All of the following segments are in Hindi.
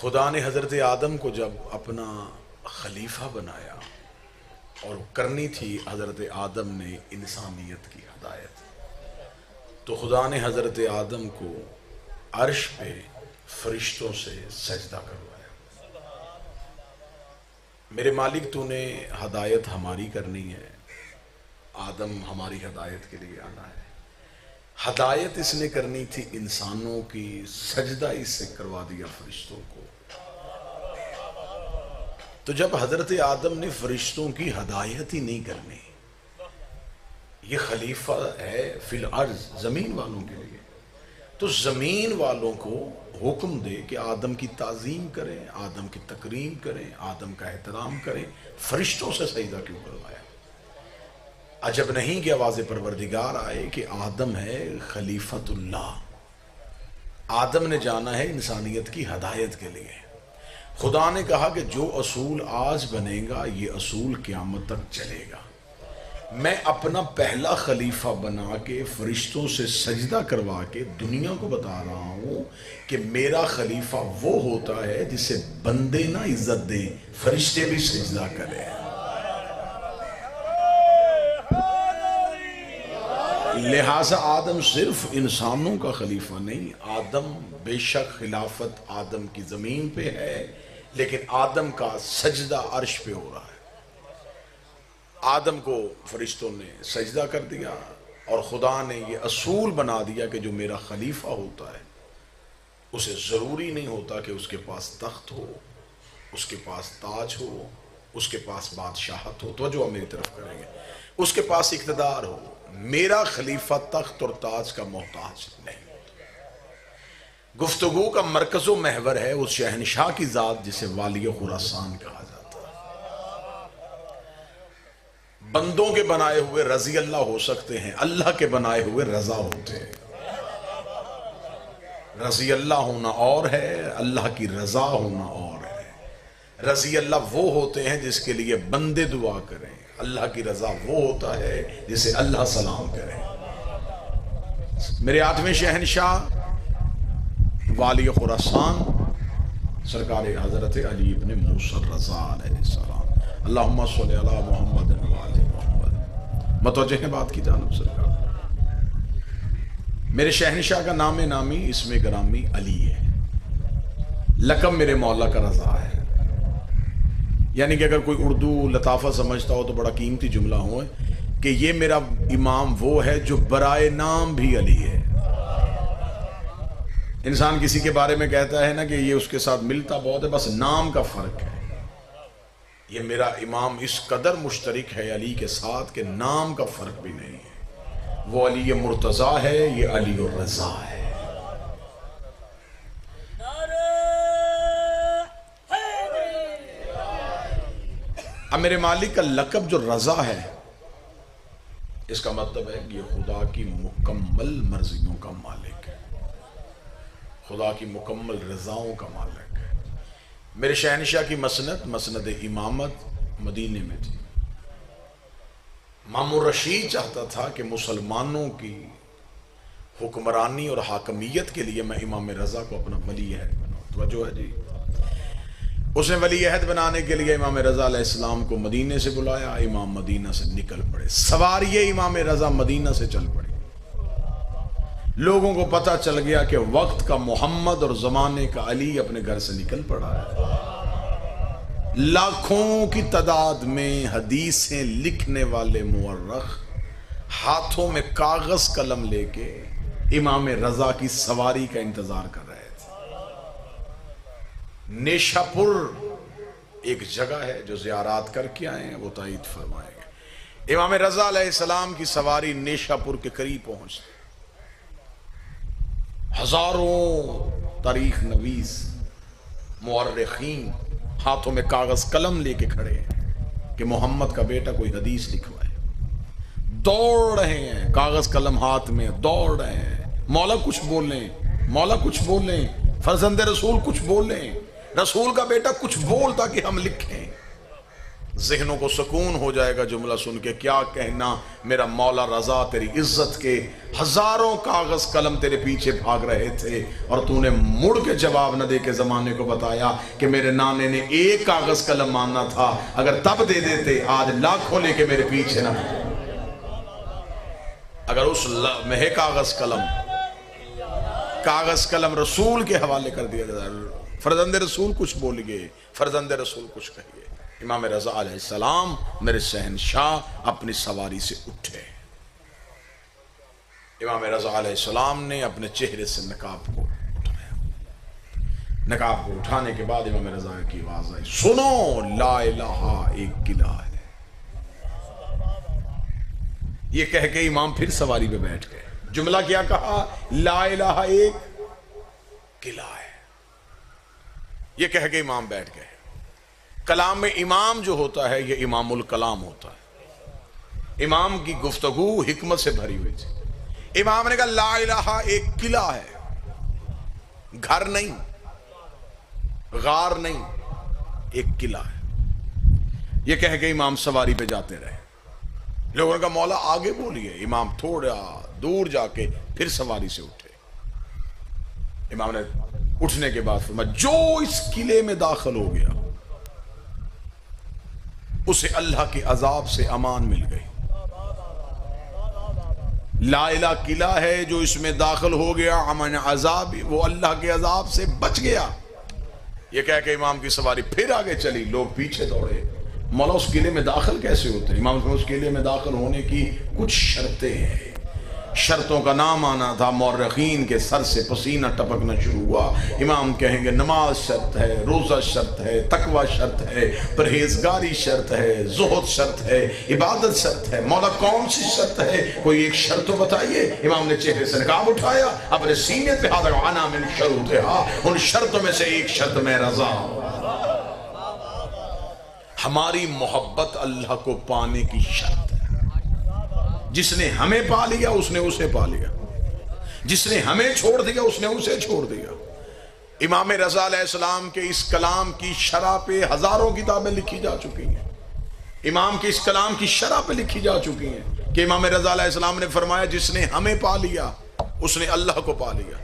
खुदा ने हज़रत आदम को जब अपना खलीफा बनाया और करनी थी हज़रत आदम ने इंसानियत की हदायत, तो खुदा ने हज़रत आदम को अर्श पे फरिश्तों से सजदा करवाया। मेरे मालिक, तूने हदायत हमारी करनी है, आदम हमारी हदायत के लिए आना है। हदायत इसने करनी थी इंसानों की, सजदा इससे करवा दिया फरिश्तों को। तो जब हजरत आदम ने फरिश्तों की हदायत ही नहीं करनी, ये खलीफा है फिल अर्ज, जमीन वालों के लिए, तो जमीन वालों को हुक्म दे कि आदम की ताजीम करें, आदम की तकरीम करें, आदम का एहतराम करें। फरिश्तों से सजदा क्यों करवाया? अजब नहीं कि आवाज़ परवरदिगार आए कि आदम है खलीफतुल्लाह, आदम ने जाना है इंसानियत की हदायत के लिए। खुदा ने कहा कि जो असूल आज बनेगा ये असूल क़यामत तक चलेगा। मैं अपना पहला खलीफा बना के फरिश्तों से सजदा करवा के दुनिया को बता रहा हूँ कि मेरा खलीफा वो होता है जिसे बंदे ना इज्जत दें, फरिश्ते भी सजदा करें। लिहाजा आदम सिर्फ इंसानों का खलीफा नहीं, आदम बेशक खिलाफत आदम की ज़मीन पे है, लेकिन आदम का सजदा अर्श पे हो रहा है। आदम को फरिश्तों ने सजदा कर दिया और खुदा ने ये असूल बना दिया कि जो मेरा खलीफा होता है उसे ज़रूरी नहीं होता कि उसके पास तख्त हो, उसके पास ताज हो, उसके पास बादशाहत हो, तो जो मेरी तरफ करेंगे, उसके पास इक़्तिदार हो। मेरा खलीफा तख्त और ताज का मोहताज नहीं। गुफ्तगू का मरकज़ो महवर है उस शहनशाह की ज़ात जिसे वाली खुरासान कहा जाता है। बंदों के बनाए हुए रज़ी अल्लाह हो सकते हैं, अल्लाह के बनाए हुए रज़ा होते हैं। रज़ी अल्लाह होना और है, अल्लाह की रज़ा होना और है। रज़ी अल्लाह वो होते हैं जिसके लिए बंदे दुआ करें, अल्लाह की रज़ा वो होता है जिसे अल्लाह सलाम करे। मेरे आठवें शहनशाह वाली खुरासान सरकार हज़रत अली इब्न मूसा रज़ा अलैहिस्सलाम, अल्लाहुम्मा सल्लि अला मुहम्मद व आले मुहम्मद। मतवज्जे बात की जानब सरकार। मेरे शहनशाह का नाम नामी इसमें ग्रामी अली है, लक़ब मेरे मौला का रज़ा है। यानी कि अगर कोई उर्दू लताफ़ा समझता हो तो बड़ा कीमती जुमला हो कि ये मेरा इमाम वो है जो बराए नाम भी अली है। इंसान किसी के बारे में कहता है ना कि ये उसके साथ मिलता बहुत है, बस नाम का फ़र्क है। ये मेरा इमाम इस कदर मुश्तरिक है अली के साथ कि नाम का फ़र्क भी नहीं है। वो अली ये मुर्तज़ा है, ये अली और रज़ा है। अब मेरे मालिक का लक़ब जो रज़ा है, इसका मतलब है कि ये खुदा की मुकम्मल मर्जियों का मालिक है, खुदा की मुकम्मल रज़ाओं का मालिक है। मेरे शहनशाह की मसनद इमामत मदीने में थी। मामूर रशीद चाहता था कि मुसलमानों की हुक्मरानी और हाकमियत के लिए मैं इमाम रज़ा को अपना वली अहद बनाऊँ। तवज्जो है जी। उसने वली अहद बनाने के लिए इमाम रज़ा अलैहिस्सलाम को मदीने से बुलाया। इमाम मदीना से निकल पड़े, सवारिये इमाम रज़ा मदीना से चल पड़े। लोगों को पता चल गया कि वक्त का मोहम्मद और ज़माने का अली अपने घर से निकल पड़ा है। लाखों की तादाद में हदीसें लिखने वाले मुअर्रख हाथों में कागज कलम लेके इमाम रज़ा की सवारी का इंतजार कर रहे थे। नेशापुर एक जगह है, जो ज़ियारात करके आए हैं वो तायीद फरमाएंगे। इमाम रज़ा अलैहिस्सलाम की सवारी नेशापुर के करीब पहुंचती। हजारों तारीख नवीस मुअर्रिखीन हाथों में कागज कलम लेके खड़े हैं कि मोहम्मद का बेटा कोई हदीस लिखवाए। दौड़ रहे हैं, कागज कलम हाथ में, दौड़ रहे हैं। मौला कुछ बोलें, मौला कुछ बोलें, फर्जंदे रसूल कुछ बोलें, रसूल का बेटा कुछ बोल ताकि हम लिखें। जहनों को सुकून हो जाएगा जुमला सुन के, क्या कहना मेरा मौला रजा तेरी इज्जत के हजारों कागज कलम तेरे पीछे भाग रहे थे और तूने मुड़ के जवाब न दे के जमाने को बताया कि मेरे नाने ने एक कागज कलम मांगना था, अगर तब दे देते आज लाखों लेके मेरे पीछे ना। अगर उस महे कागज कलम रसूल के हवाले कर दिया जाए, फरजंद रसूल कुछ बोलिए, फरजंद रसूल कुछ कहिए। इमाम रज़ा अलैहिस्सलाम मेरे शहनशाह अपनी सवारी से उठे। इमाम रज़ा अलैहिस्सलाम ने अपने चेहरे से नकाब को उठाया। नकाब को उठाने के बाद इमाम रज़ा की आवाज आई, सुनो ला इलाहा एक किला है। ये कह के इमाम फिर सवारी पे बैठ गए। जुमला क्या कहा? ला इलाहा एक किला है। ये कह के इमाम बैठ गए। कलाम में इमाम जो होता है ये इमामुल कलाम होता है। इमाम की गुफ्तगू हिकमत से भरी हुई थी। इमाम ने कहा ला इलाहा एक किला है, घर नहीं, गार नहीं, एक किला है। ये कह के इमाम सवारी पे जाते रहे। लोगों ने कहा मौला आगे बोलिए। इमाम थोड़ा दूर जाके फिर सवारी से उठे। इमाम ने उठने के बाद फरमाया, जो इस किले में दाखिल हो गया उसे अल्लाह के अजाब से अमान मिल गई। ला इला किला है, जो इसमें दाखिल हो गया अमन अजाब, वो अल्लाह के अजाब से बच गया। ये कह के इमाम की सवारी फिर आगे चली। लोग पीछे दौड़े। मौला उस किले में दाखिल कैसे होते हैं? इमाम उस किले में दाखिल होने की कुछ शर्तें हैं। शर्तों का नाम आना था। मौरखीन के सर से पसीना टपकना शुरू हुआ। इमाम कहेंगे नमाज शर्त है, रोज़ा शर्त है, तकवा शर्त है, परहेजगारी शर्त है, ज़ुहद शर्त है, इबादत शर्त है। मौला कौन सी शर्त है? कोई एक शर्त तो बताइए। इमाम ने चेहरे से नकाब उठाया, अपने सीने पे हाथ रखा, आना मिन शरूतिहा, उन शर्तों में से एक शर्त मैं रज़ा हूं। हमारी मोहब्बत अल्लाह को पाने की शर्त है। जिसने हमें पा लिया उसने उसे पा लिया, जिसने हमें छोड़ दिया उसने उसे छोड़ दिया। इमाम रज़ा अलैहिस्सलाम के इस कलाम की शरह पे हजारों किताबें लिखी जा चुकी हैं। इमाम के इस कलाम की शरह पे लिखी जा चुकी हैं कि इमाम रज़ा अलैहिस्सलाम ने फरमाया, जिसने हमें पा लिया उसने अल्लाह को पा लिया,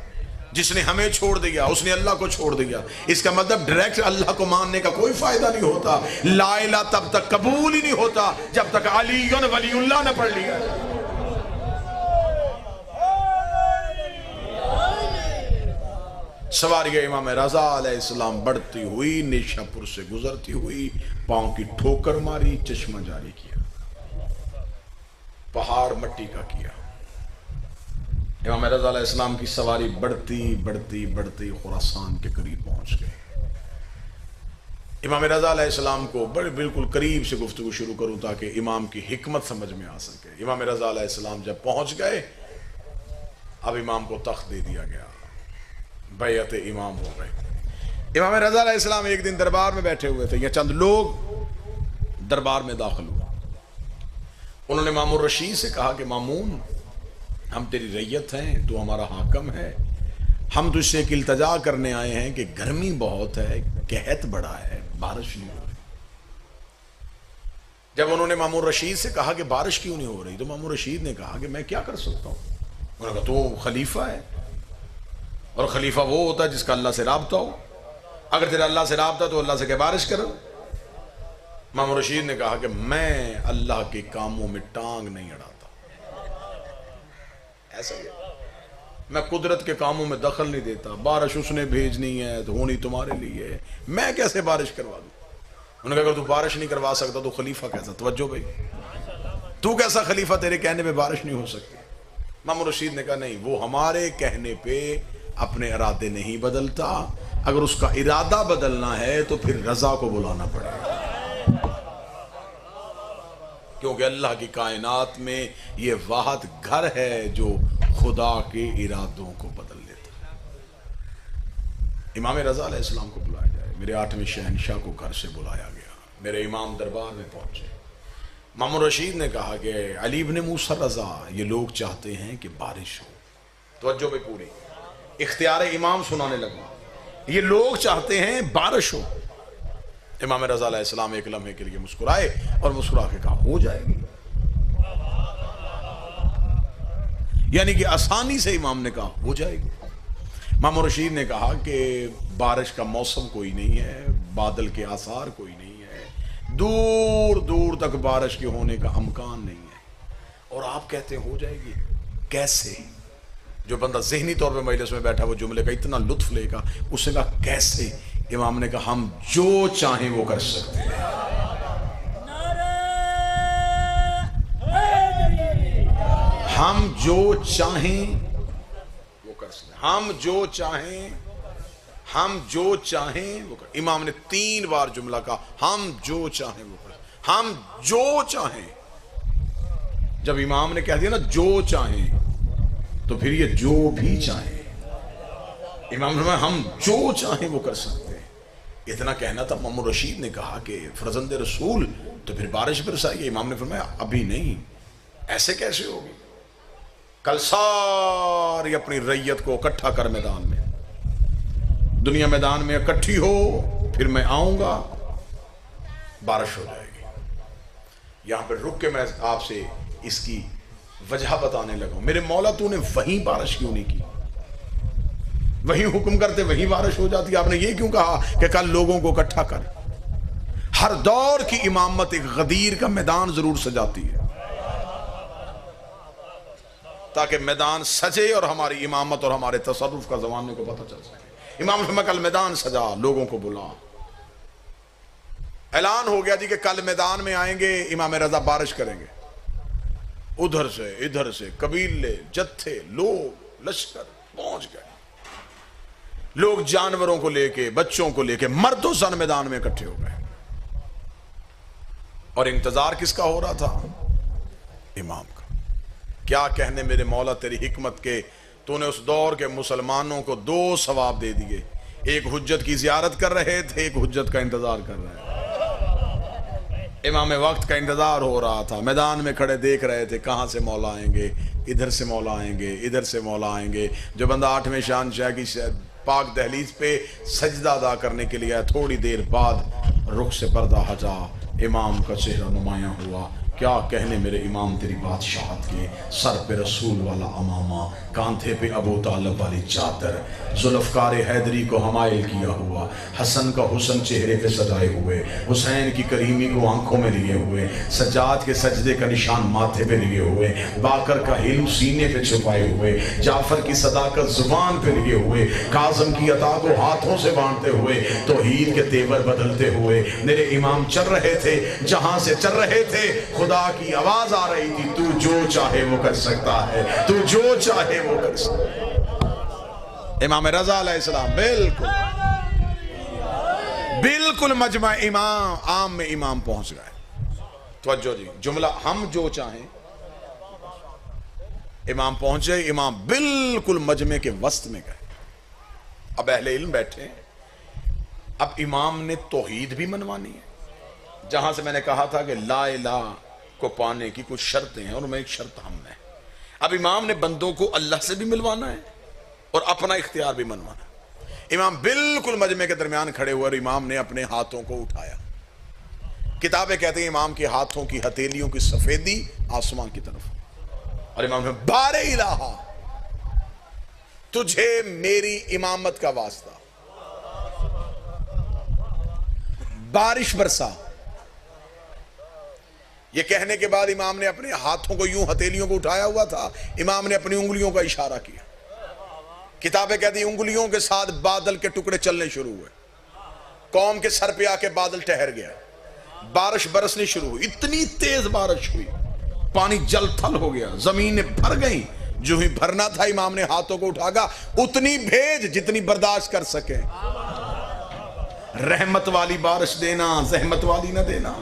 जिसने हमें छोड़ दिया उसने अल्लाह को छोड़ दिया। इसका मतलब डायरेक्ट अल्लाह को मानने का कोई फायदा नहीं होता। ला इला तब तक कबूल ही नहीं होता जब तक अली वलीउल्लाह न पढ़ लिया। सवारी इमाम रज़ा अलैहिस्सलाम बढ़ती हुई निशापुर से गुजरती हुई, पांव की ठोकर मारी, चश्मा जारी किया, पहाड़ मट्टी का किया। इमाम रज़ा अलैहिस्सलाम की सवारी बढ़ती बढ़ती बढ़ती खुरासान के करीब पहुंच गए। इमाम रज़ा अलैहिस्सलाम को बड़े बिल्कुल करीब से गुफ्तगू शुरू करूं ताकि इमाम की हिकमत समझ में आ सके। इमाम रज़ा अलैहिस्सलाम जब पहुंच गए, अब इमाम को तख्त दे दिया गया, बैयत इमाम हो गए। इमाम रज़ा अलैहिस्सलाम एक दिन दरबार में बैठे हुए थे। ये चंद लोग दरबार में दाखिल हुए। उन्होंने मामून रशीद से कहा कि मामून, हम तेरी रैयत हैं, तू हमारा हाकम है, हम तुझसे एक इल्तजा करने आए हैं कि गर्मी बहुत है, कहत बड़ा है, बारिश नहीं हो रही। जब उन्होंने मामून रशीद से कहा कि बारिश क्यों नहीं हो रही, तो मामून रशीद ने कहा कि मैं क्या कर सकता हूं। उन्होंने कहा तो खलीफा है, और खलीफा वो होता है जिसका अल्लाह से राब्ता हो। अगर तेरा अल्लाह से राब्ता तो अल्लाह से क्या बारिश करो। मामून रशीद ने कहा कि मैं अल्लाह के कामों में टांग नहीं अड़ाता, ऐसा ही मैं कुदरत के कामों में दखल नहीं देता। बारिश उसने भेजनी है तो होनी तुम्हारे लिए, मैं कैसे बारिश करवा दूं। उन्होंने कहा अगर तू बारिश नहीं करवा सकता तो खलीफा कैसा? तवज्जो भाई, तू कैसा खलीफा, तेरे कहने पे बारिश नहीं हो सकती। मामून रशीद ने कहा नहीं, वो हमारे कहने पे अपने इरादे नहीं बदलता, अगर उसका इरादा बदलना है तो फिर रजा को बुलाना पड़ेगा, क्योंकि अल्लाह की कायनात में ये वाहिद घर है जो खुदा के इरादों को बदल लेता है। इमाम रज़ा अलैहिस्सलाम को बुलाया जाए। मेरे 8वें शहनशाह को घर से बुलाया गया। मेरे इमाम दरबार में पहुंचे। मामून रशीद ने कहा कि अली इब्न मूसा रज़ा, ये लोग चाहते हैं कि बारिश हो। तवज्जो पे पूरी इख्तियार इमाम सुनाने लगा। ये लोग चाहते हैं बारिश हो। इमाम रज़ा अलैहिस्सलाम एक लम्हे के लिए मुस्कुराए और मुस्कुरा के कहा हो जाएगी। यानी कि आसानी से इमाम ने कहा हो जाएगी। मामून रशीद ने कहा कि बारिश का मौसम कोई नहीं है, बादल के आसार कोई नहीं है, दूर दूर तक बारिश के होने का अमकान नहीं है, और आप कहते हो जाएगी। कैसे? जो बंदा ज़हनी तौर पे मजलिस में बैठा वो जुमले का इतना लुत्फ लेगा, उसने कहा कैसे? इमाम ने कहा हम जो चाहें वो कर सकते हैं। हम जो चाहें वो कर सकते हैं। हम जो चाहें, हम जो चाहें वो कर। इमाम ने 3 बार जुमला कहा हम जो चाहें वो कर, हम जो चाहें। जब इमाम ने कह दिया ना जो चाहें, तो फिर ये जो भी चाहें। इमाम ने फरमाया हम जो चाहें वो कर सकते हैं। इतना कहना था। मामून रशीद ने कहा कि फरजंद रसूल तो फिर बारिश बरसाइए। इमाम ने फरमाया अभी नहीं, ऐसे कैसे होगी? कल सारी अपनी रैयत को इकट्ठा कर मैदान में, दुनिया मैदान में इकट्ठी हो, फिर मैं आऊंगा, बारिश हो जाएगी। यहां पर रुक के मैं आपसे इसकी वजह बताने लगा। मेरे मौला तूने वहीं बारिश क्यों नहीं की? वहीं हुक्म करते वहीं बारिश हो जाती। आपने ये क्यों कहा कि कल लोगों को इकट्ठा कर? हर दौर की इमामत एक गदीर का मैदान जरूर सजाती है, ताकि मैदान सजे और हमारी इमामत और हमारे तसर्रुफ का ज़माने को पता चल सके। इमाम ने कल मैदान सजा, लोगों को बुला, ऐलान हो गया जी कि कल मैदान में आएंगे, इमाम रजा बारिश करेंगे। उधर से इधर से कबीले, जत्थे, लोग, लश्कर पहुंच गए। लोग जानवरों को लेके, बच्चों को लेके, मर्दों सन मैदान में इकट्ठे हो गए। और इंतजार किसका हो रहा था? इमाम का। क्या कहने मेरे मौला तेरी हिकमत के, तूने उस दौर के मुसलमानों को 2 सवाब दे दिए। एक हुज्जत की जियारत कर रहे थे, एक हुज्जत का इंतजार कर रहे थे। इमाम वक्त का इंतजार हो रहा था, मैदान में खड़े देख रहे थे कहां से मौला आएंगे, इधर से मौला आएंगे, इधर से मौला आएंगे। जो बंदा 8वें शहंशाह की पाक दहलीज पे सजदा अदा करने के लिए, थोड़ी देर बाद रुख से पर्दा हटा, इमाम का चेहरा नुमाया हुआ। क्या कहने मेरे इमाम तेरी बादशाहत के, सर पे रसूल वाला अमामा, कांधे पे अबू तालिब वाली चादर, जुल्फ़कार हैदरी को हमायल किया हुआ, हसन का हुसन चेहरे पे सजाए हुए, हुसैन की करीमी को आंखों में लिए हुए, सज्जाद के सजदे का निशान माथे पे लिए हुए, बाकर का हिल्म सीने पे छुपाए हुए, जाफर की सदाकत जुबान पे लिए हुए, काज़म की अता को हाथों से बांटते हुए, तौहीद के तेवर बदलते हुए मेरे इमाम चल रहे थे। जहां से चल रहे थे खुदा की आवाज आ रही थी, तू जो चाहे वो कर सकता है, तू जो चाहे वो कर सकता है। इमाम रज़ा अलैहिस्सलाम बिल्कुल मजमा इमाम आम में इमाम पहुंच गए। तवज्जो जी, जुमला हम जो चाहें, इमाम पहुंचे, इमाम बिल्कुल मजमे के वस्त में गए। अब अहले इल्म बैठे, अब इमाम ने तौहीद भी मनवानी है। जहां से मैंने कहा था कि ला इलाहा को पाने की कुछ शर्तें हैं, और मैं एक शर्त हम है। अब इमाम ने बंदों को अल्लाह से भी मिलवाना है और अपना इख्तियार भी मनवाना है। इमाम बिल्कुल मजमे के दरमियान खड़े हुए और इमाम ने अपने हाथों को उठाया। किताबें कहते हैं इमाम के हाथों की हथेलियों की सफेदी आसमान की तरफ, और इमाम ने बारे इलाहा, तुझे मेरी इमामत का वास्ता, बारिश बरसा। ये कहने के बाद इमाम ने अपने हाथों को यूं हथेलियों को उठाया हुआ था, इमाम ने अपनी उंगलियों का इशारा किया। किताबें कहती उंगलियों के साथ बादल के टुकड़े चलने शुरू हुए, कौम के सर पे आके बादल ठहर गया, बारिश बरसनी शुरू हुई। इतनी तेज बारिश हुई, पानी जल थल हो गया, जमीनें भर गई। जो ही भरना था इमाम ने हाथों को उठागा, उतनी भेज जितनी बर्दाश्त कर सके। रहमत वाली बारिश देना, जहमत वाली ना देना।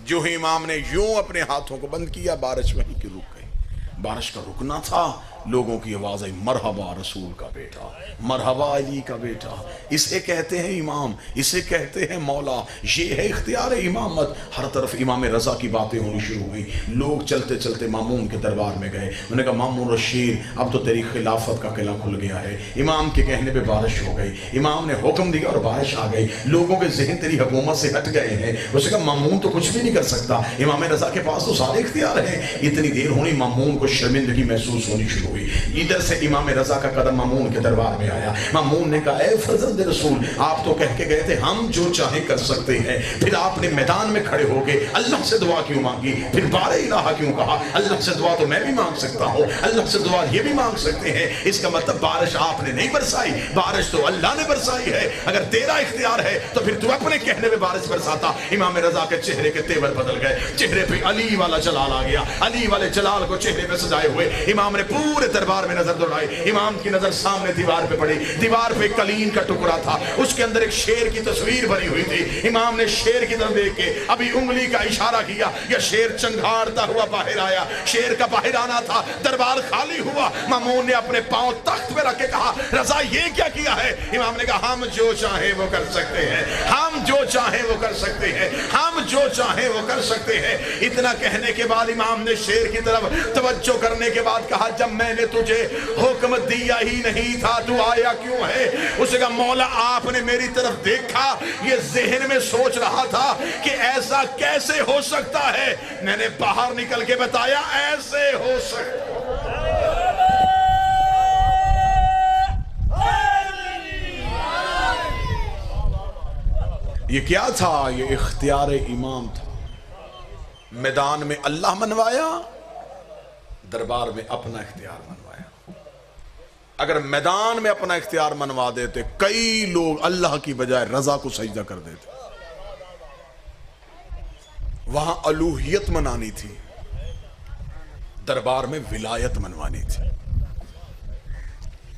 जो ही इमाम ने यूं अपने हाथों को बंद किया, बारिश वहीं की रुक गई। बारिश का रुकना था, लोगों की आवाज आई, मरहबा रसूल का बेटा, मरहबा अली का बेटा। इसे कहते हैं इमाम, इसे कहते हैं मौला, ये है इख्तियार इमामत। हर तरफ इमाम रजा की बातें होनी शुरू हुई। लोग चलते चलते मामून के दरबार में गए। उन्होंने कहा, मामून रशीद, अब तो तेरी खिलाफत का किला खुल गया है। इमाम के कहने पे बारिश हो गई, इमाम ने हुक्म दिया और बारिश आ गई। लोगों के जहन तेरी हुकूमत से हट गए हैं। उसने कहा, मामून तो कुछ भी नहीं कर सकता, इमाम रजा के पास तो सारे इख्तियार हैं। इतनी देर होनी, मामून को शर्मिंदगी महसूस होनी शुरू हुई। इधर से इमाम रजा का कदम मामून के दरबार में आया। मामून ने कहा, ए फजल रसूल, आप तो कह के गए थे हम जो चाहे कर सकते हैं, फिर आपने मैदान में खड़े होके अल्लाह से दुआ क्यों मांगी, फिर बारे इलाहा क्यों कहा? अल्लाह से दुआ तो मैं भी मांग सकता हूँ, अल्लाह से दुआ ये भी मांग सकते हैं। इसका मतलब बारिश आपने नहीं बरसाई, बारिश तो अल्लाह ने बरसाई है। अगर तेरा इख्तियार है तो फिर तू अपने कहने में बारिश बरसाता। इमाम रजा के चेहरे के तेवर बदल गए, चेहरे पे अली वाला जलाल आ गया। अली वाले जलाल को चेहरे पे सजाए हुए इमाम ने पूरे दरबार में नजर दौड़ाई। इमाम की नजर सामने दीवार पे पड़ी। दीवार पे कलीन का टुकड़ा था, उसके अंदर एक शेर की तस्वीर बनी हुई थी। इमाम ने शेर की तरफ देख के अभी उंगली का इशारा किया, यह शेर चंगाड़ता हुआ बाहर आया। शेर का बाहर आना था, दरबार खाली हुआ। मामून ने अपने पांव तख्त पे रख के कहा, रजा ये क्या किया है? इमाम ने कहा, हम जो चाहे वो कर सकते हैं, हम जो चाहे वो कर सकते हैं, हम जो चाहे वो कर सकते हैं। इतना कहने के बाद इमाम ने शेर की तरफ तवज्जो करने के बाद कहा, जब मैंने तुझे हुक्म दिया ही नहीं था, तू आया क्यों है? उसने कहा, मौला आपने मेरी तरफ देखा, ये जहन में सोच रहा था कि ऐसा कैसे हो सकता है। मैंने बाहर निकल के बताया, ऐसे हो सकता। ये क्या था? ये इख्तियार इमाम था। मैदान में अल्लाह मनवाया, दरबार में अपना इख्तियार मनवाया। अगर मैदान में अपना इख्तियार मनवा देते, कई लोग अल्लाह की बजाय रजा को सजदा कर देते। वहां अलूहियत मनानी थी, दरबार में विलायत मनवानी थी।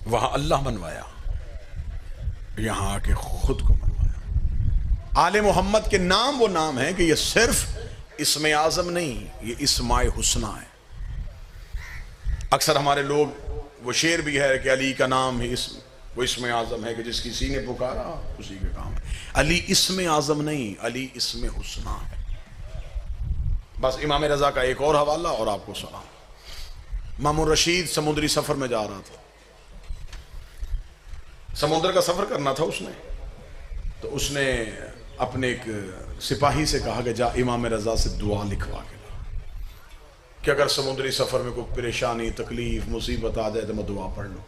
वहां अल्लाह मनवाया, यहां आके खुद को मनवाया। आले मोहम्मद के नाम वो नाम है कि ये सिर्फ इस्मे आजम नहीं, ये इस्माए हुस्ना है। अक्सर हमारे लोग, वो शेर भी है कि अली का नाम ही वो इस्मे आजम है कि जिसकी किसी ने पुकारा उसी के काम है। अली इस्मे आजम नहीं, अली इस्मे हुस्ना है। बस इमाम रजा का एक और हवाला और आपको सुना। मामून रशीद समुद्री सफर में जा रहा था, समुद्र का सफर करना था उसने। तो उसने अपने एक सिपाही से कहा कि जा इमाम रजा से दुआ लिखवा के ला, कि अगर समुद्री सफर में कोई परेशानी, तकलीफ, मुसीबत आ जाए तो मैं दुआ पढ़ लूँ।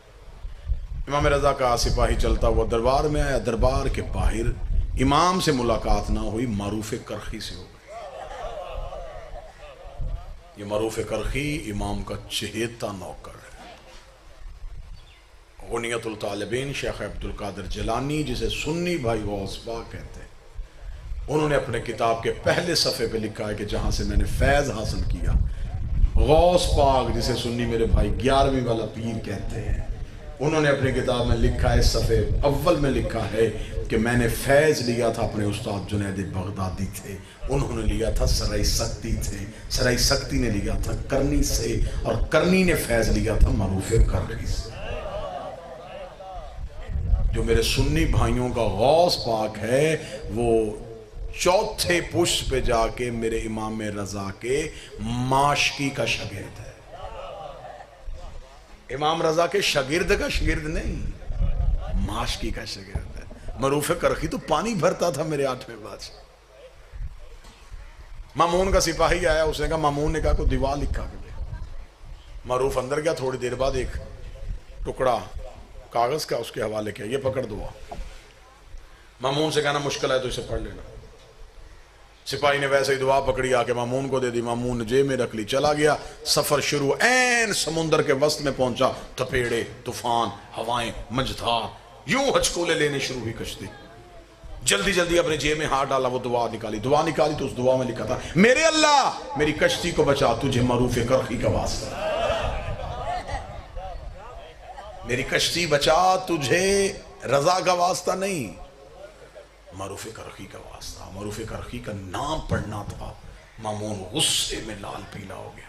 इमाम रजा का सिपाही चलता हुआ दरबार में आया। दरबार के बाहर इमाम से मुलाकात ना हुई, मारूफ करखी से हो गई। ये मारूफ करखी इमाम का चहेता नौकर है, गुनियतुल तालिबीन शेख अब्दुल कादिर जिलानी, जिसे सुन्नी भाई गौस पाक कहते हैं। उन्होंने अपने किताब के पहले सफ़े पे लिखा है कि जहाँ से मैंने फैज़ हासिल किया, गौस पाक जिसे सुन्नी मेरे भाई 11वीं वाला पीर कहते हैं, उन्होंने अपनी किताब में लिखा है, सफ़े अव्वल में लिखा है कि मैंने फैज़ लिया था अपने उस्ताद जुनैद बगदादी थे, उन्होंने लिया था सराय सक्ती थे, सराय सक्ती ने लिया था करनी से, और करनी ने फैज़ लिया था मारूफ करखी से। जो मेरे सुन्नी भाइयों का गौस पाक है, वो चौथे पुष्प पे जाके मेरे इमाम रजा के माशकी का शागिर्द है। इमाम रजा के शागिर्द का शागिर्द नहीं, माशकी का शागिर्द है। मरूफ करखी तो पानी भरता था मेरे 8वें बादशाह। मामून का सिपाही आया, उसने कहा, मामून ने कहा को दीवार लिखा के दे। मरूफ अंदर गया, थोड़ी देर बाद एक टुकड़ा कागज का उसके हवाले किया, ये पकड़ दुआ। मामून से कहना मुश्किल है तो इसे पढ़ लेना। सिपाही ने वैसे ही दुआ पकड़ी, आके मामून को दे दी। मामून ने जेब में रख ली, चला गया। सफर शुरू, ऐन समुद्र के वस्त में पहुंचा। थपेड़े, तूफान, हवाएं, मझधार, यूं हचकोले लेने शुरू हुई कश्ती। जल्दी जल्दी अपने जेब में हाथ डाला, वो दुआ निकाली। दुआ निकाली तो उस दुआ में लिखा था, मेरे अल्लाह मेरी कश्ती को बचा, तुझे मारूफ करखी का वास्ता। मेरी कश्ती बचा, तुझे रजा का वास्ता नहीं, मारूफ करखी का वास्ता। मारूफ करखी का नाम पढ़ना था। मामून गुस्से में लाल पीला हो गया।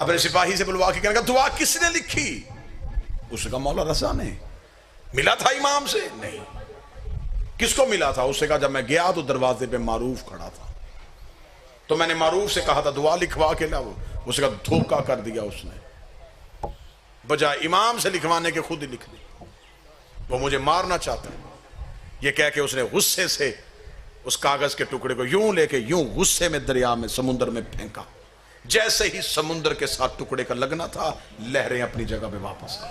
अपने सिपाही से बुलवा के कहने का दुआ किसने लिखी? उसने कहा मौला रजा ने। मिला था इमाम से? नहीं। किसको मिला था? उसने कहा जब मैं गया तो दरवाजे पे मारूफ खड़ा था, तो मैंने मारूफ से कहा था दुआ लिखवा के लाओ। उसका धोखा कर दिया उसने, बजाय इमाम से लिखवाने के खुद ही लिख दी। वो मुझे मारना चाहता है, ये कह के उसने गुस्से से उस कागज के टुकड़े को यूं लेके यूं गुस्से में दरिया में समुद्र में फेंका। जैसे ही समुद्र के साथ टुकड़े का लगना था, लहरें अपनी जगह पे वापस आ।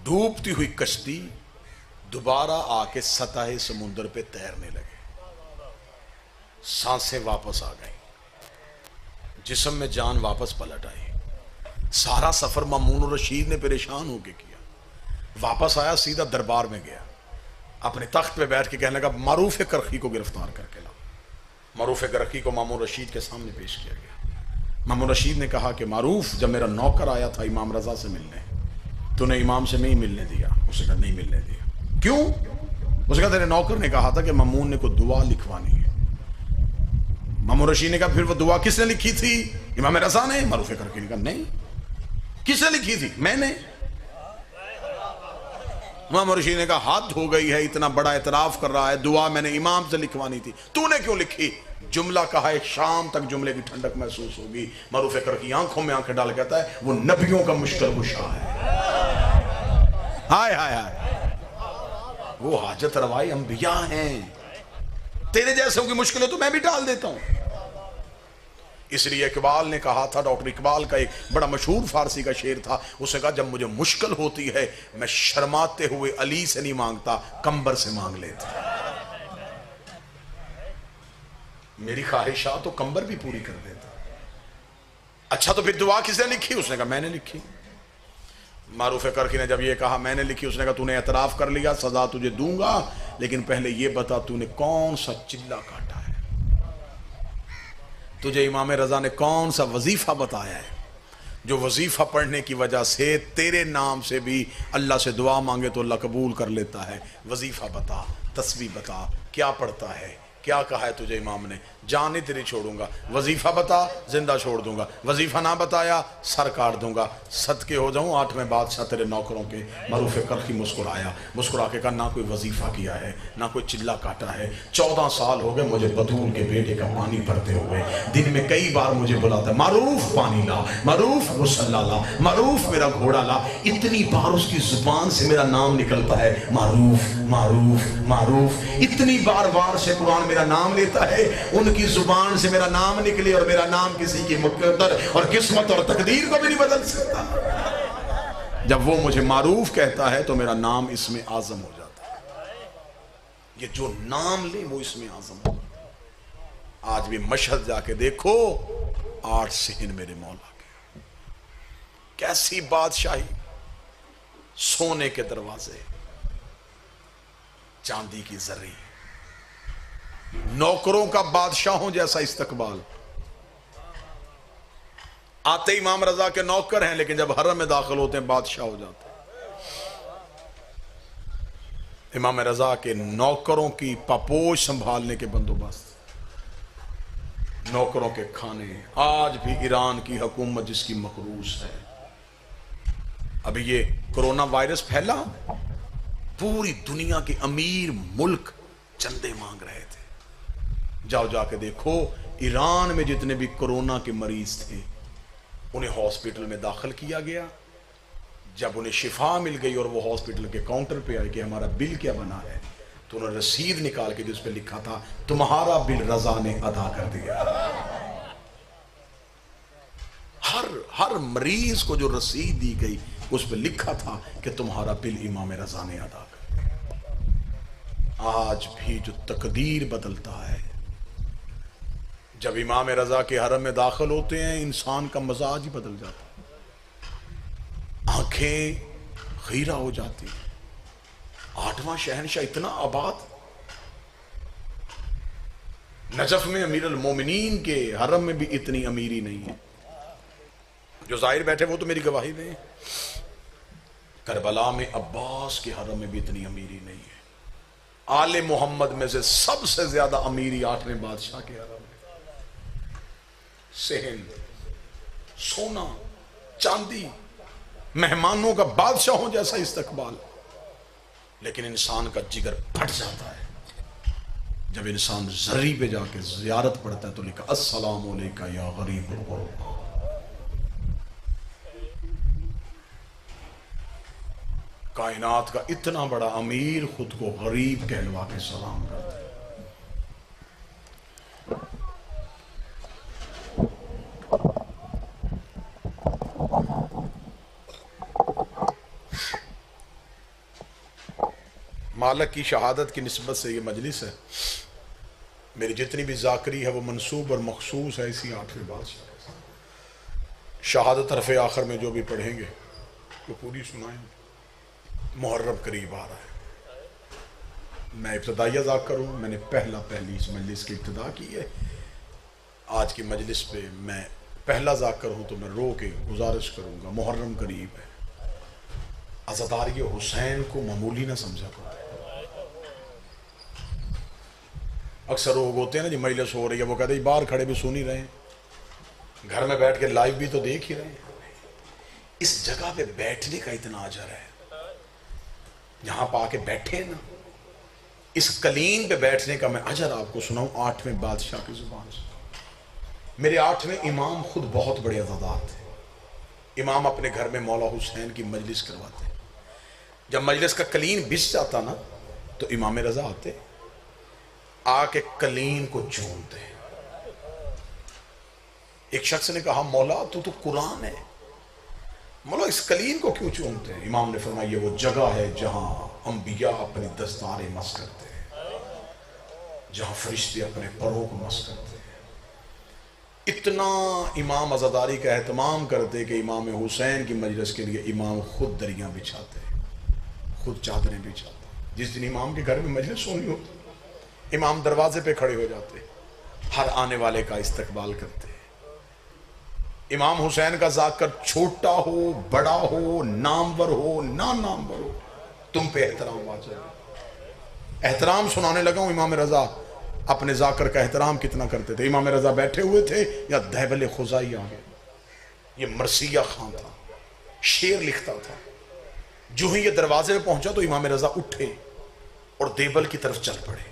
डूबती हुई कश्ती दोबारा आके सतह समुद्र पे तैरने लगे, सांसें वापस आ गई, जिस्म में जान वापस पलट आई। सारा सफर मामून रशीद ने परेशान होके किया। वापस आया, सीधा दरबार में गया, अपने तख्त पे बैठ के कहने लगा मारूफ करखी को गिरफ्तार करके लाओ। मारूफ करखी को मामून रशीद के सामने पेश किया गया। मामून रशीद ने कहा कि मारूफ, जब मेरा नौकर आया था इमाम रजा से मिलने, तूने इमाम से नहीं मिलने दिया। उसने कहा नहीं मिलने दिया। क्यों? उसने कहा तेरे नौकर ने कहा था कि मामून ने को दुआ लिखवानी है। मामून रशीद ने कहा फिर वो दुआ किसने लिखी थी? इमाम रजा ने। मारूफ करखी ने कहा नहीं। किसने लिखी थी? मैंने। इमाम रशीद ने कहा हाथ हो गई है, इतना बड़ा इतराफ कर रहा है, दुआ मैंने इमाम से लिखवानी थी, तूने क्यों लिखी? जुमला कहा है, शाम तक जुमले की ठंडक महसूस होगी। मारूफ करखी आंखों में आंखें डाल कहता है वो नबियों का मुश्किल कुशा है। हाय हाय हाय, वो हाजत रवाई अंबिया हैं। तेरे जैसे की मुश्किल है तो मैं भी डाल देता हूं। इसलिए इकबाल ने कहा था, डॉक्टर इकबाल का एक बड़ा मशहूर फारसी का शेर था, उसने कहा जब मुझे मुश्किल होती है मैं शर्माते हुए अली से नहीं मांगता, कंबर से मांग लेता। मेरी ख्वाहिशात तो कंबर भी पूरी कर देता। अच्छा तो फिर दुआ किसने लिखी? उसने कहा मैंने लिखी। मारूफ करखी ने जब ये कहा मैंने लिखी, उसने कहा तूने एतराफ कर लिया, सजा तुझे दूंगा, लेकिन पहले ये बता तूने कौन सा चिल्ला काटा है? तुझे इमाम रजा ने कौन सा वजीफा बताया है जो वजीफा पढ़ने की वजह से तेरे नाम से भी अल्लाह से दुआ मांगे तो अल्लाह कबूल कर लेता है? वजीफा बता, तस्बीह बता, क्या पढ़ता है, क्या कहा है तुझे इमाम ने? जान ही तेरी छोड़ूंगा। वजीफा बता, जिंदा छोड़ दूंगा। वजीफा ना बताया, सर काट दूंगा। सदके हो जाऊं 8वें बादशाह तेरे नौकरों के। मारूफ करखी मुस्कुराया, मुस्कुरा के कहा ना कोई वजीफा किया है, ना कोई चिल्ला काटा है। 14 साल हो गए मुझे बतूल के बेटे का पानी भरते हुए। दिन में कई बार मुझे बुलाता, मारूफ पानी ला, मारूफ मुसल्ला ला, मारूफ मेरा घोड़ा ला। इतनी बार उसकी जुबान से मेरा नाम निकलता है, मारूफ मारूफ मारूफ। इतनी बार बार से कुरान मेरा नाम लेता है, उनकी जुबान से मेरा नाम निकले और मेरा नाम किसी की मुकद्दर और किस्मत और तकदीर को भी नहीं बदल सकता। जब वो मुझे मारूफ कहता है तो मेरा नाम इसमें आजम हो जाता है। ये जो नाम ले वो इसमें आजम हो। आज भी मशहद जाके देखो, 8 सेहन मेरे मौला के। कैसी बादशाही, सोने के दरवाजे, चांदी की जरी, नौकरों का बादशाहों जैसा इस्तकबाल। आते इमाम रजा के नौकर हैं, लेकिन जब हरम में दाखिल होते हैं बादशाह हो जाते हैं। इमाम रजा के नौकरों की पापोश संभालने के बंदोबस्त, नौकरों के खाने। आज भी ईरान की हुकूमत जिसकी मकरूस है। अभी ये कोरोना वायरस फैला, पूरी दुनिया के अमीर मुल्क चंदे मांग रहे थे। जाओ जाके देखो, ईरान में जितने भी कोरोना के मरीज थे उन्हें हॉस्पिटल में दाखिल किया गया। जब उन्हें शिफा मिल गई और वो हॉस्पिटल के काउंटर पे आए कि हमारा बिल क्या बना है, तो उन्होंने रसीद निकाल के जिस पे लिखा था तुम्हारा बिल रजा ने अदा कर दिया। हर मरीज को जो रसीद दी गई उस पे लिखा था कि तुम्हारा बिल इमाम रजा ने अदा कर दिया। आज भी जो तकदीर बदलता है, जब इमाम रजा के हरम में दाखिल होते हैं इंसान का मजाज ही बदल जाता है, आंखें खीरा हो जाती हैं। 8वां शहनशाह इतना आबाद। नजफ में अमीर अल मोमिनीन के हरम में भी इतनी अमीरी नहीं है। जो जाहिर बैठे वो तो मेरी गवाही दें। करबला में अब्बास के हरम में भी इतनी अमीरी नहीं है। आले मोहम्मद में से सबसे ज्यादा अमीरी 8वें बादशाह के हरम में। सेहन, सोना, चांदी, मेहमानों का बादशाहों जैसा इस्तकबाल। लेकिन इंसान का जिगर फट जाता है जब इंसान जर्री पे जाके ज़ियारत पढ़ता है तो लिखा अस्सलामु अलैका या गरीब। कायनात का इतना बड़ा अमीर खुद को गरीब कहलवा के सलाम करता है। मालिक की शहादत की निस्बत से ये मजलिस है। मेरी जितनी भी जाकरी है वो मंसूब और मखसूस है इसी 8वें बादशाह। शहादत हरफ़े आखिर में जो भी पढ़ेंगे वो पूरी सुनाएंगे। मुहर्रम करीब आ रहा है। मैं इब्तदाइया ज़ाकर हूँ, मैंने पहली इस मजलिस की इब्तदा की है। आज की मजलिस पे मैं पहला ज़ाकर हूँ तो मैं रो के गुजारिश करूँगा, मुहर्रम करीब है, अज़ादारी हुसैन को मामूली ना समझा करो। अक्सर लोग होते हैं ना जी, मजलिस हो रही है वो कहते हैं बाहर खड़े भी सुन ही रहे हैं, घर में बैठ के लाइव भी तो देख ही रहे हैं। इस जगह पे बैठने का इतना अजर है, जहां पर आके बैठे ना, इस कलीन पे बैठने का मैं अजर आपको सुनाऊं 8वें बादशाह की जुबान से। मेरे 8वें इमाम खुद बहुत बड़े अज़ादार थे। इमाम अपने घर में मौला हुसैन की मजलिस करवाते। जब मजलिस का कलीन बिछ जाता ना तो इमाम रजा आते, आके कलीन को चूमते। एक शख्स ने कहा मौला तू तो कुरान है, मौला इस कलीन को क्यों चूमते हैं? इमाम ने फरमाया ये वो जगह है जहां अंबिया अपनी दस्तारें मस करते हैं, जहां फरिश्ते अपने परों को मस करते हैं। इतना इमाम अज़ादारी का एहतमाम करते कि इमाम हुसैन की मजलिस के लिए इमाम खुद दरियां बिछाते, खुद चादरें बिछाते। जिस दिन इमाम के घर में मजलिस होनी होती, इमाम दरवाजे पे खड़े हो जाते, हर आने वाले का इस्तकबाल करते। इमाम हुसैन का जाकर छोटा हो, बड़ा हो, नामवर हो, ना नामवर हो, तुम पे एहतराम वाजिब। एहतराम सुनाने लगा हूं। इमाम रजा अपने जाकर का एहतराम कितना करते थे। इमाम रजा बैठे हुए थे या दहबल खुजाई आ गए। ये मरसिया खान था, शेर लिखता था। जो ही ये दरवाजे में पहुंचा तो इमाम रजा उठे और देबल की तरफ चल पड़े।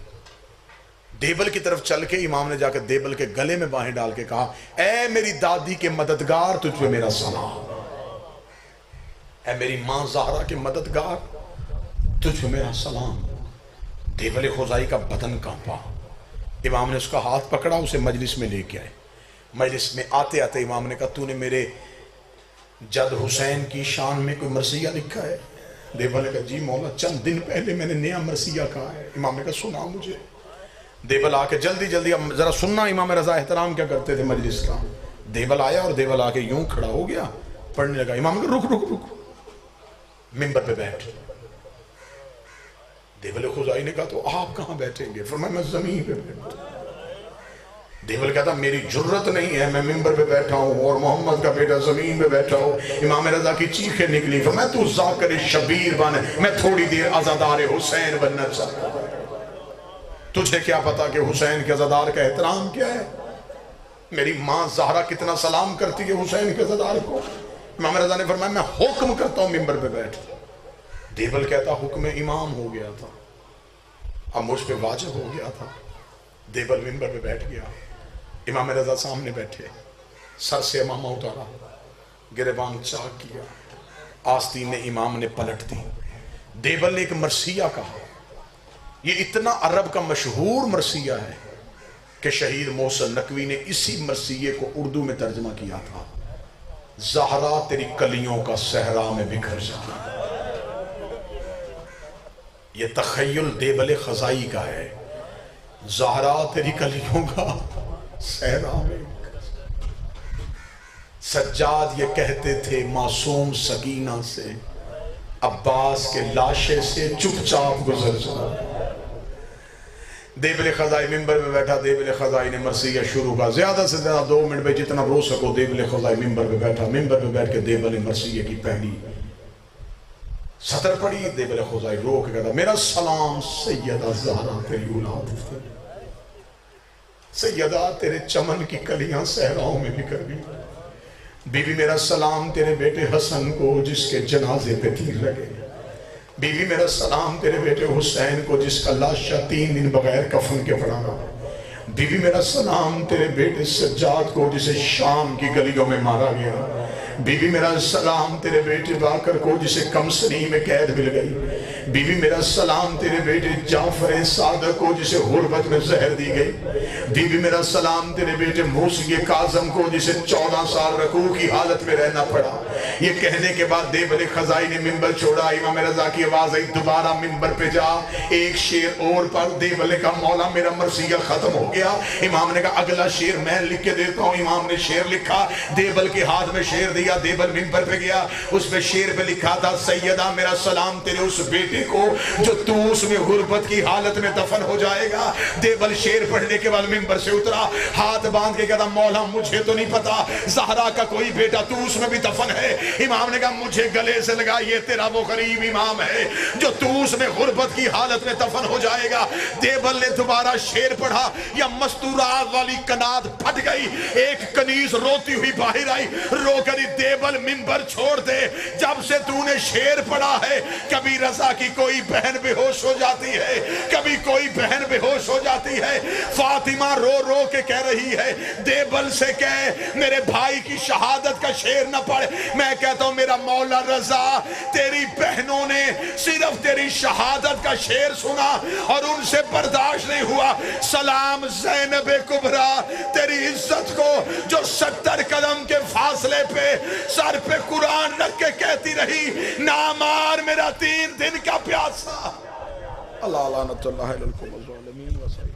देबल की तरफ चल के इमाम ने जाकर देबल के गले में बाहें डाल के कहा, ऐ मेरी दादी के मददगार तुझ पे मेरा सलाम, ऐ मेरी मां ज़हरा के मददगार तुझ पे मेरा सलाम। देबल खुजाई का बदन कांपा। इमाम ने उसका हाथ पकड़ा, उसे मजलिस में लेके आए। मजलिस में आते आते इमाम ने कहा, तूने मेरे जद हुसैन की शान में कोई मरसिया लिखा है? देबल ने कहा, जी मौला चंद दिन पहले मैंने नया मरसिया कहा है। इमाम ने कहा, सुना मुझे। देबल आके जल्दी जल्दी, जरा सुनना इमाम रजा एहतराम क्या करते थे मजलिस का। देबल आया और देबल आके यूं खड़ा हो गया, पढ़ने लगा। इमाम ने रुक रुक रुक, मिंबर पे बैठ। देबल खुजाई ने कहा, तो आप कहां बैठेंगे? फरमाया मैं जमीन पे बैठा। देबल कहता, मेरी जुर्रत नहीं है, मैं मिंबर पे बैठा हूं और मोहम्मद का बेटा जमीन पे बैठा हो। इमाम रजा की चीखें निकली। फरमाया तू जाकर शबीर बन, मैं थोड़ी देर आज़ादार हुसैन बनना चाहता हूं। तुझे क्या पता कि हुसैन के अज़ादार का एहतराम क्या है? मेरी मां ज़हरा कितना सलाम करती है हुसैन के अज़ादार को। इमाम रज़ा ने फरमाया, मैं हुक्म करता हूं मिंबर पे बैठ। देबल कहता, हुक्म इमाम हो गया था, अब मुझ पे वाजिब हो गया था। देबल मिंबर पे बैठ गया। इमाम रज़ा सामने बैठे, सर से इमामा उतारा, गिरेबान चाक किया, आस्तीन ने इमाम ने पलट दी। देबल ने एक मरसिया कहा। ये इतना अरब का मशहूर मरसिया है कि शहीद मोहसिन नकवी ने इसी मरसिये को उर्दू में तर्जमा किया था। ज़हरा तेरी कलियों का सहरा में बिखर जाना। ये तखय्युल देबल खजाई का है। ज़हरा तेरी कलियों का सहरा में। सज्जाद ये कहते थे मासूम सकीना से, अब्बास के लाशे से चुपचाप गुजर जा। देबल खजाई मिंबर में बैठा। देबल खजाई ने मरसिया शुरू का, ज्यादा से ज्यादा 2 मिनट में जितना रो सको। देबल खजाई मिंबर पे बैठा। मिंबर पे बैठ के देबल ने मरसिया की पहली सतर पढ़ी। देबल खजाई रो के कहता, मेरा सलाम सैयदा ज़हरा तेरी औलाद। सैयदा तेरे चमन की कलियां सहराओं में बिखर गई। बीवी मेरा सलाम तेरे बेटे हसन को जिसके जनाजे पे तीर लगे। बीवी मेरा सलाम तेरे बेटे हुसैन को जिसका लाशा 3 दिन बगैर कफन के पड़ा रहा। बीवी मेरा सलाम तेरे बेटे सज्जाद को जिसे शाम की गलियों में मारा गया। बीवी मेरा सलाम तेरे बेटे बाकर को जिसे कमसनी में कैद मिल गई। बीवी मेरा सलाम तेरे बेटे जाफर सादक को जिसे गुर्बत में जहर दी गई। बीवी मेरा सलाम तेरे बेटे मूसी काजम को जिसे 14 साल रकू की हालत में रहना पड़ा। ये कहने के बाद देवल खजाई ने मिंबर छोड़ा। इमाम रजा की आवाज आई दोबारा मिंबर पे जा, एक शेर और पढ़। देवल का मौला मेरा मरसिया खत्म हो गया। इमाम ने कहा अगला शेर मैं लिख के देता हूँ। इमाम ने शेर लिखा, देवल के हाथ में शेर दिया। देवल मिंबर पे गया, उसमें शेर पे लिखा था सैयदा मेरा सलाम तेरे उस बेटे को जो तू उसमें गुर्बत की हालत में दफन हो जाएगा। देवल शेर पढ़ने के बाद मिंबर से उतरा, हाथ बांध के कहता मौला मुझे तो नहीं पता ज़हरा का कोई बेटा तू उसमें भी दफन है। इमाम ने कहा मुझे गले से लगा, ये तेरा वो गरीब इमाम है जो तू उसमें गुर्बत की हालत में दफन हो जाएगा। देवल ने दोबारा शेर पढ़ा, या मस्तूरात वाली कनात फट गई। एक कनीज रोती हुई बाहर आई, रोकर देवल मिंबर छोड़ दे, जब से तूने शेर पढ़ा है कभी रजा की कोई बहन बेहोश हो जाती है, कभी कोई बहन बेहोश हो जाती है। फातिमा रो रो के कह रही है देवल से कह मेरे भाई की शहादत का शेर न पढ़। मैं कहता हूं मेरा मौला रजा तेरी बहनों ने सिर्फ तेरी शहादत का शेर सुना और उनसे बर्दाश्त नहीं हुआ। सलाम ज़ैनब कुबरा तेरी इज्जत को जो 70 कदम के फासले पे सर पे कुरान रख के कहती रही ना मार मेरा 3 दिन का प्यासा। अल्लाह लानतुल्लाह अलैहि वसल्लम।